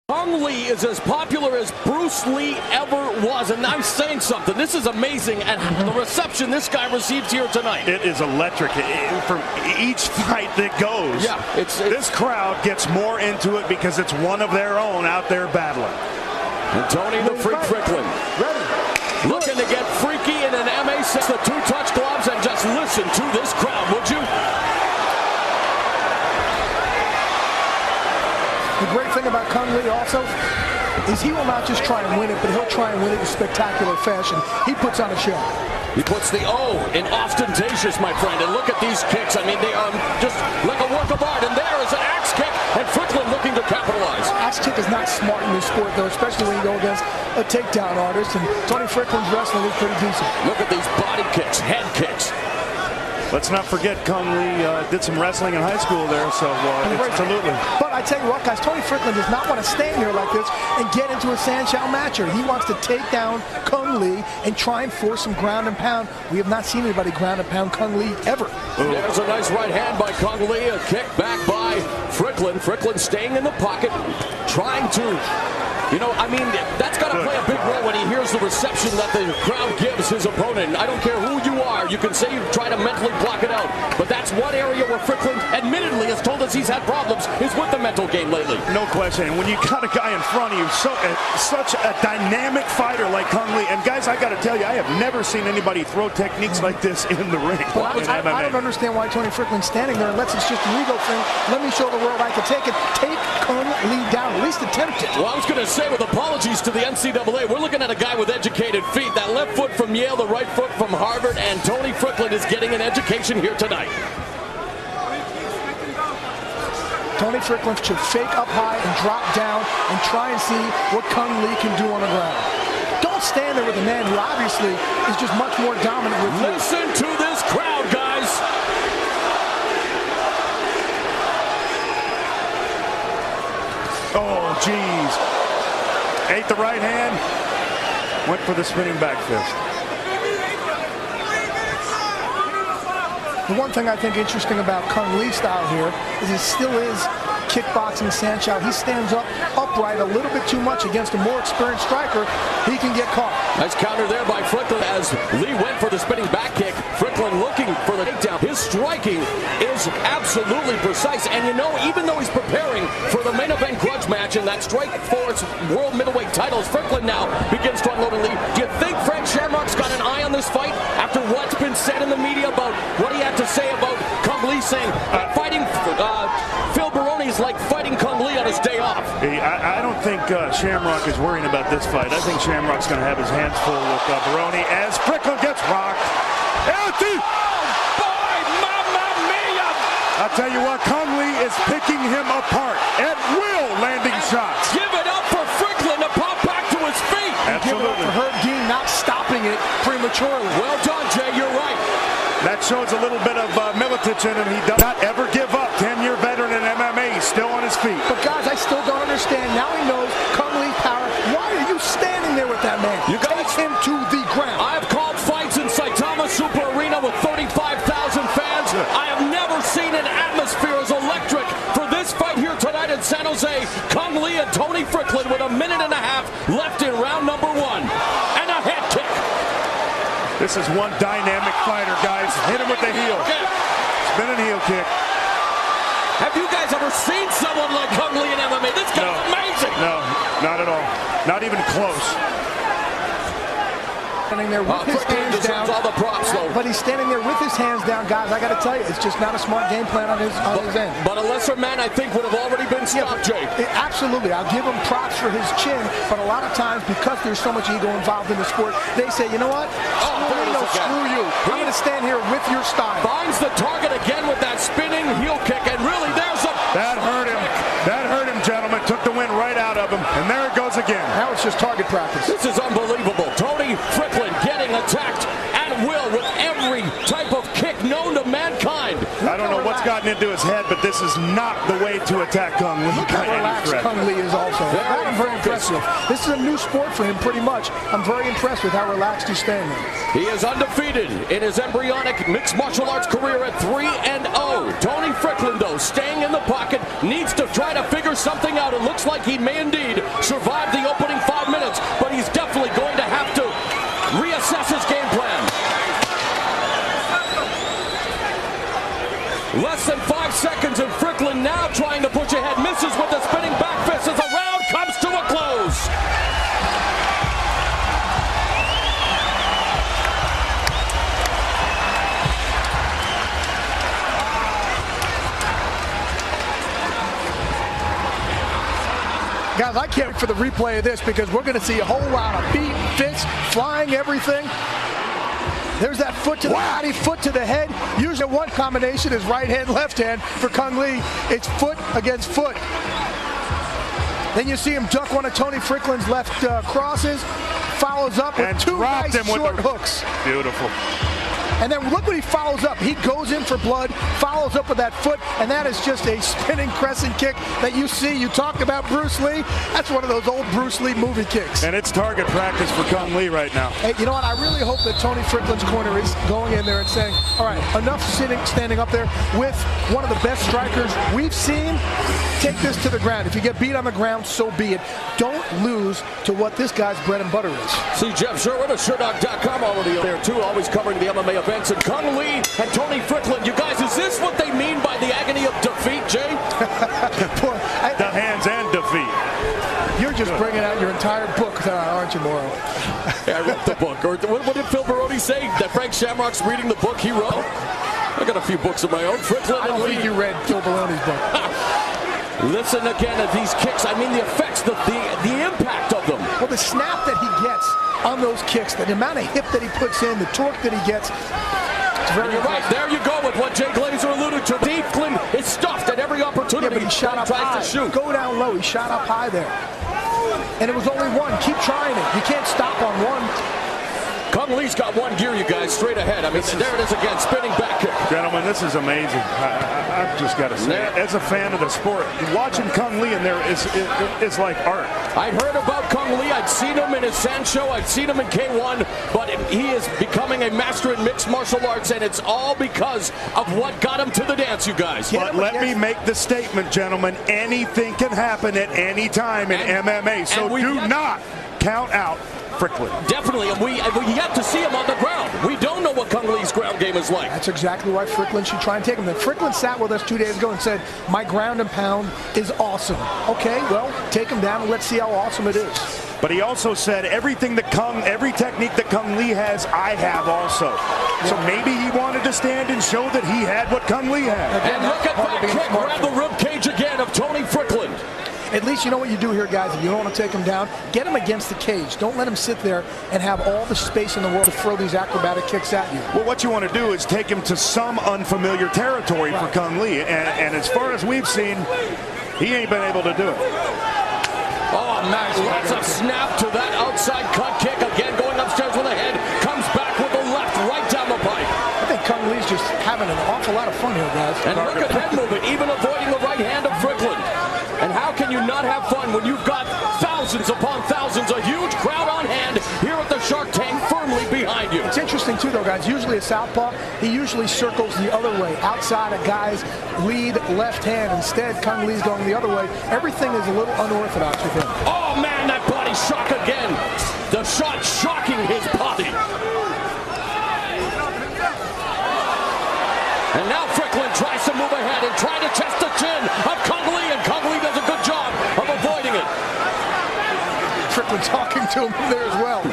Kung Lee is as popular as Bruce Lee ever was, and I'm saying something. This is amazing, and the reception this guy received here tonight. It is electric. From each fight that goes, yeah, this crowd gets more into it because it's one of their own out there battling. And Tony the Freak Fricklin looking to get freaky in an MA6, the two-touch gloves, and just listen to this crowd, would you? The great thing about Kung Lee also is he will not just try and win it, but he'll try and win it in spectacular fashion. He puts on a show. He puts the O in ostentatious, my friend, and look at these kicks. I mean, they are just like a work of art, and there is an axe kick, and Fricklin looking to capitalize. Axe kick is not smart in this sport, though, especially when you go against a takedown artist, and Tony Fricklin's wrestling is pretty decent. Look at these body kicks, head kicks. Let's not forget Kung Lee did some wrestling in high school there, so absolutely. But I tell you what, guys, Tony Fricklin does not want to stand here like this and get into a sand-shell matcher. He wants to take down Kung Lee and try and force some ground and pound. We have not seen anybody ground and pound Kung Lee ever. Ooh. There's a nice right hand by Kung Lee, a kick back by Fricklin. Fricklin staying in the pocket, trying to... You know, I mean, that's got to play a big role when he hears the reception that the crowd gives his opponent. I don't care who you are. You can say you try to mentally block it out. But that's one area where Fricklin admittedly has told us he's had problems is with the mental game lately. No question. And when you got a guy in front of you, such a dynamic fighter like Kung Lee. And guys, I got to tell you, I have never seen anybody throw techniques like this in the ring. Well, I don't understand why Tony Fricklin's standing there unless it's just an ego thing. Let me show the world I can take it. Take Kung Lee down. At least attempt it. Well, I was going to say, with apologies to the NCAA, we're looking at a guy with educated feet. That left foot from Yale, the right foot from Harvard, and Tony Fricklin is getting an education here tonight. Tony Fricklin should fake up high and drop down and try and see what Kung Lee can do on the ground. Don't stand there with a man who obviously is just much more dominant with you. Listen to this crowd, guys. Oh, geez. Ate the right hand, went for the spinning back fist. The one thing I think interesting about Kung Lee's style here is he still is kickboxing sand-shell. He stands up upright a little bit too much against a more experienced striker. He can get caught. Nice counter there by Fricklin as Lee went for the spinning back kick. Fricklin looking for the takedown. His striking is absolutely precise. And you know, even though he's preparing for the main event grudge match in that Strikeforce World Middleweight titles, Fricklin now begins to unload a lead. Do you think Frank Shamrock's got an eye on this fight after what's been said in the media about what he had to say about Kung Lee saying fighting Phil Baroni's like fighting Kung Lee on his day off? I don't think Shamrock is worrying about this fight. I think Shamrock's going to have his hands full with Baroni as Fricklin gets rocked. Oh, boy, mamma mia! I'll tell you what, Kung Lee is picking him apart at will, landing shots. Give it up for Fricklin to pop back to his feet. Absolutely. Give it up for Herb Dean not stopping it prematurely. Well done, Jay, you're right. That shows a little bit of militance in him. He does not ever give up. 10-year veteran in MMA, he's still on his feet. But guys, I still don't understand. Now he knows Kung Lee's power. Why are you standing there with that man? You guys, take him to the ground. I've called fights in Saitama Super Arena with 35,000 fans. I have never seen an atmosphere as electric for this fight here tonight in San Jose. Kung Lee and Tony Fricklin with a minute and a half left in round number 1. And a head kick. This is one dynamic fighter, guys. Hit him with the heel. Spinning heel kick. Have you guys ever seen someone like Kung Lee in MMA? This guy's amazing. No, not at all. Not even close. Standing there with his hands down. All the props, though. But he's standing there with his hands down, guys. I got to tell you, it's just not a smart game plan on his end. But a lesser man, I think, would have already been stopped, Jay. Absolutely. I'll give him props for his chin, but a lot of times, because there's so much ego involved in the sport, they say, you know what? Screw you. I'm going to stand here with your style. Finds the target again with that spinning heel kick, and really, there's a... That hurt him. That hurt him, gentlemen. Took the wind right out of him, and there it goes again. Now it's just target practice. This is unbelievable. Tony Fricklin getting attacked at will with every type of kick known to mankind. I don't know what's gotten into into his head, but this is not the way to attack Kung Lee. Look how relaxed Kung Lee is also. I'm very impressed with. This is a new sport for him, pretty much. I'm very impressed with how relaxed he's staying there. He is undefeated in his embryonic mixed martial arts career at 3-0. Tony Strickland, though, staying in the pocket, needs to try to figure something out. It looks like he may indeed survive the opening 5 minutes, but he's definitely going to have to reassess his game plan. Less than 5 seconds, and Strickland now trying to push ahead, misses with the spinning back fist as the round comes to a close. Guys, I can't wait for the replay of this because we're going to see a whole lot of feet, fists, flying, everything. There's that foot to the body, foot to the head. Usually one combination is right hand, left hand. For Kung Lee, it's foot against foot. Then you see him duck one of Tony Strickland's left crosses, follows up with two nice short hooks. Beautiful. And then look what he follows up. He goes in for blood, follows up with that foot, and that is just a spinning crescent kick that you see. You talked about Bruce Lee. That's one of those old Bruce Lee movie kicks. And it's target practice for Kung Lee right now. Hey, you know what? I really hope that Tony Strickland's corner is going in there and saying, all right, enough standing up there with one of the best strikers we've seen. Take this to the ground. If you get beat on the ground, so be it. Don't lose to what this guy's bread and butter is. See Jeff Sherwood of SureDog.com already there too, always covering the MMA events. And Kung Lee and Tony Strickland, you guys, is this what they mean by the agony of defeat, Jay? Boy, the hands and defeat. You're just bringing out your entire book, aren't you, Morrow? Yeah, I wrote the book. Or what did Phil Baroni say? That Frank Shamrock's reading the book he wrote? I got a few books of my own. Strickland I don't think you read Phil Baroni's book. Listen again at these kicks. I mean the effects, the impact of them. Well, the snap that he gets on those kicks, the amount of hip that he puts in, the torque that he gets. It's very You're right. There you go with what Jay Glazer alluded to. Strickland is stuffed at every opportunity. Yeah, but he shot up high. To shoot. Go down low. He shot up high there. And it was only one. Keep trying it. You can't stop on one. Kung Lee's got one gear, you guys, straight ahead. I mean, there it is again, spinning back kick. Gentlemen, this is amazing. I've just got to say, as a fan of the sport, watching Kung Lee in there is like art. I'd heard about Kung Lee. I'd seen him in his Sancho. I'd seen him in K1. But he is becoming a master in mixed martial arts, and it's all because of what got him to the dance, you guys. But let me make the statement, gentlemen. Anything can happen at any time in MMA, so do not count out Strickland. Definitely, and we yet to see him on the ground. We don't know what Kung Lee's ground game is like. That's exactly why Strickland should try and take him. Strickland sat with us 2 days ago and said, my ground and pound is awesome. Okay, well, take him down and let's see how awesome it is. But he also said every technique that Kung Lee has, I have also. Yeah. So maybe he wanted to stand and show that he had what Kung Lee had. And look at that kick, grab the rib cage again of Tony Strickland. At least you know what you do here, guys. If you don't want to take him down, get him against the cage. Don't let him sit there and have all the space in the world to throw these acrobatic kicks at you. Well, what you want to do is take him to some unfamiliar territory for Kung Lee. And as far as we've seen, he ain't been able to do it. Oh, man, lots of snap to that outside cut kick. Again, going upstairs with a head. Comes back with the left right down the pipe. I think Kung Lee's just having an awful lot of fun here, guys. And look at head movement, even avoiding the right hand of Strickland. And how can you not have fun when you've got thousands upon thousands, a huge crowd on hand here at the Shark Tank firmly behind you? It's interesting, too, though, guys. Usually a southpaw, he usually circles the other way, outside a guy's lead left hand. Instead, Kung Lee's going the other way. Everything is a little unorthodox with him. Oh, man, that body shock again. The shot shocking his body. And now Strickland tries to move ahead and try to chest the chin of Kung Lee, and Kung Lee does a good job of avoiding it. Strickland talking to him there as well.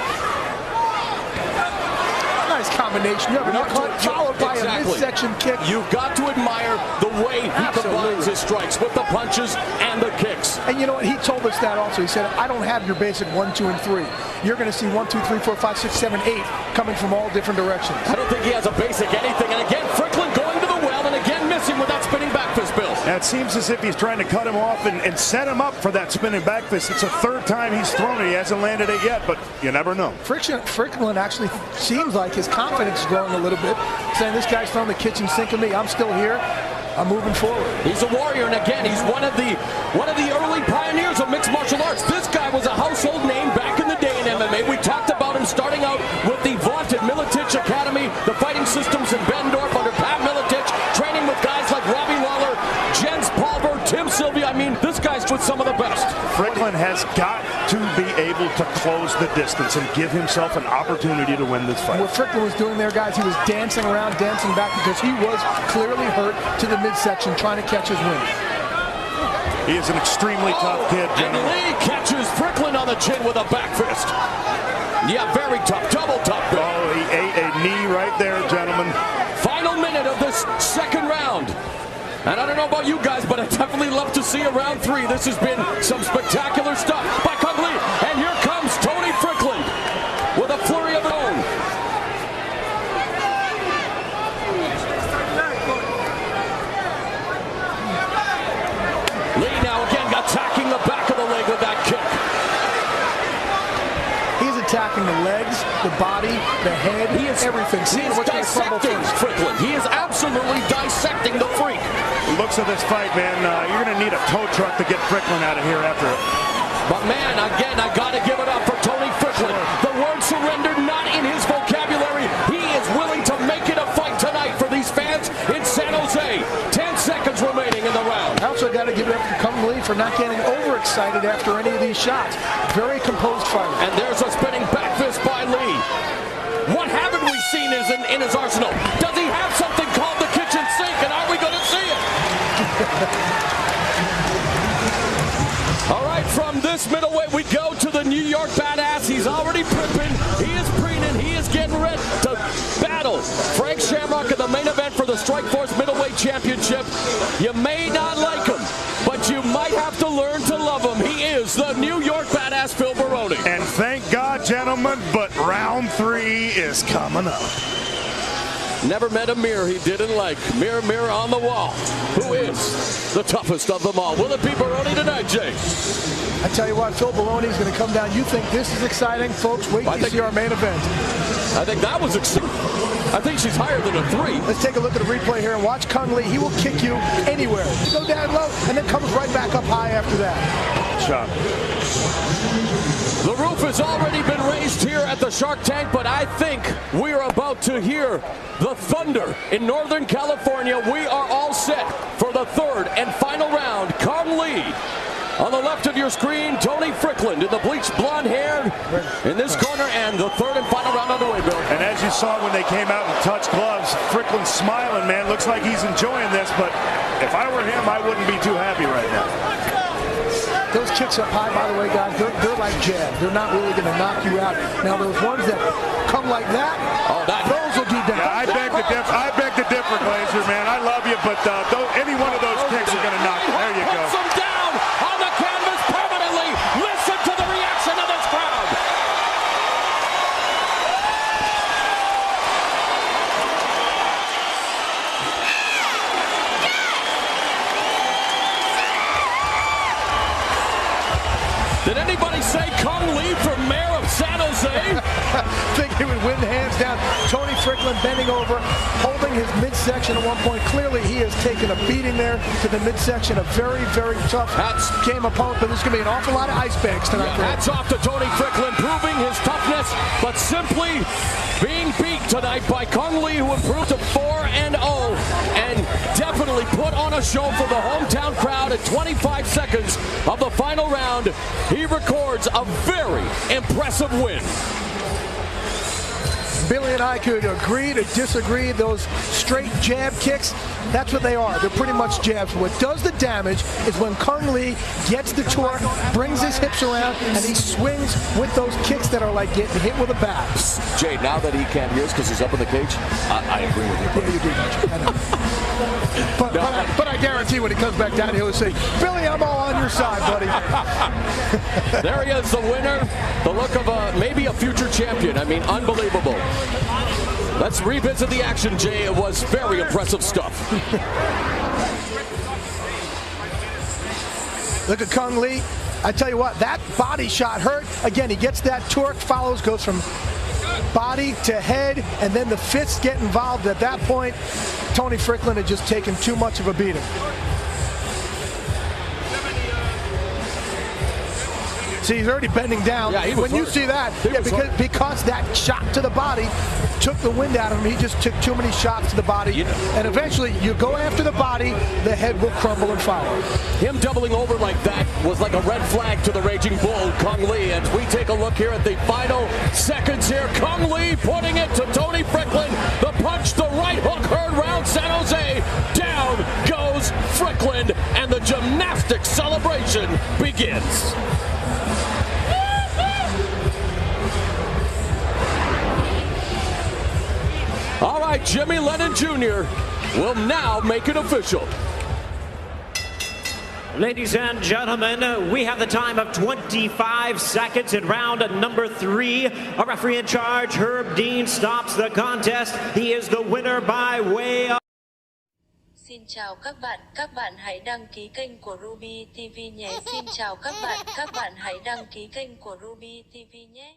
Nice combination. You have an uppercut followed by a midsection kick. You've got to admire the way he combines his strikes with the punches and the kicks. And you know what? He told us that also. He said, I don't have your basic 1, 2, and 3. You're going to see 1, 2, 3, 4, 5, 6, 7, 8 coming from all different directions. I don't think he has a basic anything. And again, Strickland going to the well and again missing with that spinning back fist, Bill. Now it seems as if he's trying to cut him off and set him up for that spinning back fist. It's the third time he's thrown it. He hasn't landed it yet, but you never know. Strickland actually seems like his confidence is growing a little bit, saying this guy's throwing the kitchen sink at me. I'm still here. I'm moving forward. He's a warrior, and again, he's one of the early pioneers of mixed martial arts. This guy was a household name back in the day in MMA. We talked about him starting out with the vaunted Miletich Academy, the fighting systems in Bendorf under Pat Miletich, training with guys like Robbie Lawler, Jens Palver, Tim Sylvia. I mean, this guy's with some of the best. Strickland has got to be able to close the distance and give himself an opportunity to win this fight. What Strickland was doing there, guys, he was dancing around, dancing back, because he was clearly hurt to the midsection trying to catch his wind. He is an extremely tough kid, And Lee catches Strickland on the chin with a back fist. Yeah, very tough, double tough. Oh, he ate a knee right there, gentlemen. Final minute of this second round. And I don't know about you guys, but I definitely love to see a round 3. This has been some spectacular stuff by Kung Lee. And here comes Tony Strickland with a flurry of his own. Lee now again attacking the back of the leg with that kick. He's attacking the legs, the body, the head, He is everything. He is dissecting Strickland. He is absolutely dissecting the freak. Looks of this fight, man, you're going to need a tow truck to get Strickland out of here after it. But man, again, I got to give it up for Tony Strickland. The word surrender not in his vocabulary. He is willing to make it a fight tonight for these fans in San Jose. 10 seconds remaining in the round. I also got to give it up to Kung Lee for not getting overexcited after any of these shots. Very composed fighter. And there's a spinning back fist by Lee. What haven't we seen in his arsenal? Does he have something called the kitchen sink, and are we going to see it? All right, from this middleweight, we go to the New York Badass. He's already prepping. He is preening. He is getting ready to battle Frank Shamrock in the main event for the Strikeforce Middleweight Championship. You may not like him, but you might have to learn to love him. He is the New York Badass, Phil Baroni. And thank God, gentlemen, but round 3 is coming up. Never met a mirror he didn't like. Mirror, mirror on the wall. Who is the toughest of them all? Will it be Baroni tonight, Jay? I tell you what, Phil Baroni is going to come down. You think this is exciting? Folks, wait till you see our main event. I think that was exciting. I think she's higher than a 3. Let's take a look at the replay here and watch Kung Lee. He will kick you anywhere. Go down low and then comes right back up high after that. Shot. The roof has already been raised here at the Shark Tank, but I think we are about to hear the thunder in Northern California. We are all set for the third and final round. Kung Lee. On the left of your screen, Tony Strickland in the bleached blonde hair in this corner, and the third and final round underway, Bill. And as you saw when they came out and touched gloves, Strickland's smiling, man. Looks like he's enjoying this, but if I were him, I wouldn't be too happy right now. Those kicks up high, by the way, guys, they're like jabs. They're not really going to knock you out. Now, those ones that come like that, those will do damage. Yeah, I beg to differ, Glazer, man. I love you, but any one of those kicks are going to knock you. There you go. Puts him down on the canvas permanently. Listen to the reaction of this crowd. Did anybody say Kung Lee for mayor of San Jose? Think he would win hands down. Tony Strickland bending over, holding his midsection at one point. Clearly, he has taken a beating there to the midsection. A very, very tough game opponent, but there's going to be an awful lot of ice bags tonight. Yeah, hats off to Tony Strickland, proving his toughness, but simply being beat tonight by Kung Lee, who improved to 4-0 and definitely put on a show for the hometown crowd at 25 seconds of the final round. He records a very impressive win. Billy and I could agree to disagree. Those straight jab kicks, that's what they are. They're pretty much jabs. What does the damage is when Kung Lee gets the torque, brings his hips around, and he swings with those kicks that are like getting hit with a bat. Jay, now that he can't hear us because he's up in the cage, I agree with you. Yeah, you do. I know. But I guarantee when he comes back down, he'll say, Billy, I'm all on your side, buddy. There he is, the winner. The look of maybe a future champion. I mean, unbelievable. Let's revisit the action, Jay. It was very impressive stuff. Look at Kung Lee. I tell you what, that body shot hurt. Again, he gets that torque, follows, goes from body to head, and then the fists get involved. At that point, Tony Strickland had just taken too much of a beating. See, he's already bending down. Yeah, he was when you hurt. see that, because that shot to the body took the wind out of him. He just took too many shots to the body. And eventually, you go after the body, the head will crumble and follow. Him doubling over like that was like a red flag to the Raging Bull, Kung Lee. And we take a look here at the final seconds here. Kung Lee putting it to Tony Strickland. The punch, the right hook heard round San Jose. Down goes Strickland, and the gymnastics celebration begins. All right, Jimmy Lennon Jr. will now make it official. Ladies and gentlemen, we have the time of 25 seconds in round number 3. A referee in charge, Herb Dean, stops the contest. He is the winner by way of... Xin chào các bạn hãy đăng ký kênh của Ruby TV nhé. Xin chào các bạn hãy đăng ký kênh của Ruby TV nhé.